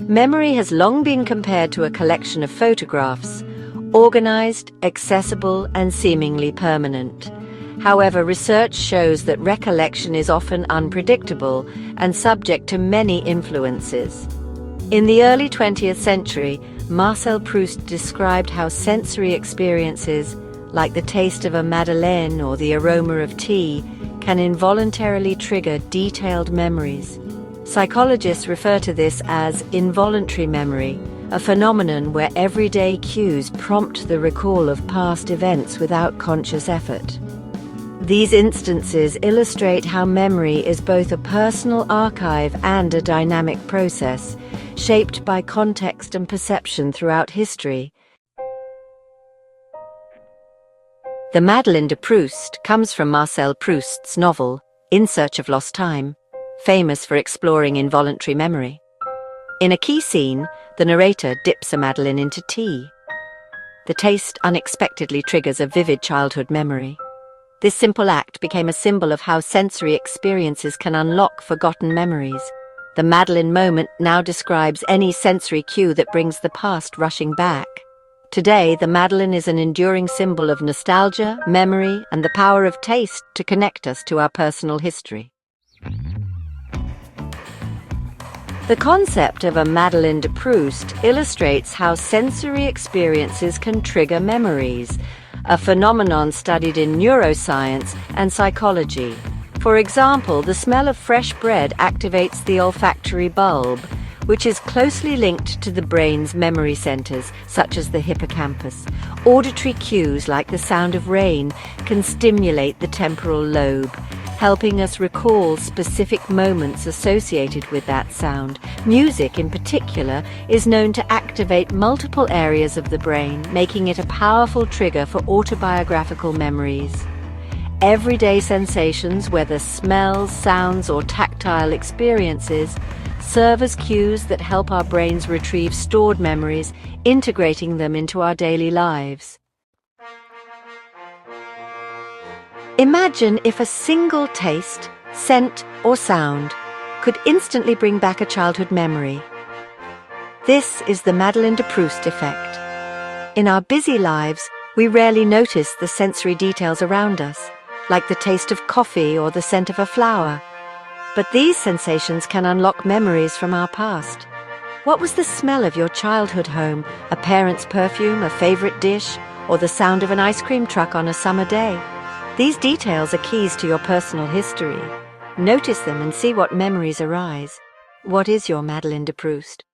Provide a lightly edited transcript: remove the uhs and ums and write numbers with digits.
Memory has long been compared to a collection of photographs, organized, accessible, and seemingly permanent. However, research shows that recollection is often unpredictable and subject to many influences. In the early 20th century, Marcel Proust described how sensory experiences, like the taste of a Madeleine or the aroma of tea, can involuntarily trigger detailed memories. Psychologists refer to this as involuntary memory, a phenomenon where everyday cues prompt the recall of past events without conscious effort. These instances illustrate how memory is both a personal archive and a dynamic process, shaped by context and perception throughout history. The Madeleine de Proust comes from Marcel Proust's novel, In Search of Lost Time, famous for exploring involuntary memory. In a key scene, the narrator dips a Madeleine into tea. The taste unexpectedly triggers a vivid childhood memory. This simple act became a symbol of how sensory experiences can unlock forgotten memories. The Madeleine moment now describes any sensory cue that brings the past rushing back. Today, the Madeleine is an enduring symbol of nostalgia, memory, and the power of taste to connect us to our personal history. The concept of a Madeleine de Proust illustrates how sensory experiences can trigger memories, a phenomenon studied in neuroscience and psychology. For example, the smell of fresh bread activates the olfactory bulb, which is closely linked to the brain's memory centers, such as the hippocampus. Auditory cues, like the sound of rain, can stimulate the temporal lobe, helping us recall specific moments associated with that sound. Music, in particular, is known to activate multiple areas of the brain, making it a powerful trigger for autobiographical memories. Everyday sensations, whether smells, sounds, or tactile experiences, serve as cues that help our brains retrieve stored memories, integrating them into our daily lives. Imagine if a single taste, scent, or sound could instantly bring back a childhood memory. This is the Madeleine de Proust effect. In our busy lives, we rarely notice the sensory details around us, like the taste of coffee or the scent of a flower. But these sensations can unlock memories from our past. What was the smell of your childhood home? A parent's perfume, a favorite dish, or the sound of an ice cream truck on a summer day? These details are keys to your personal history. Notice them and see what memories arise. What is your Madeleine de Proust?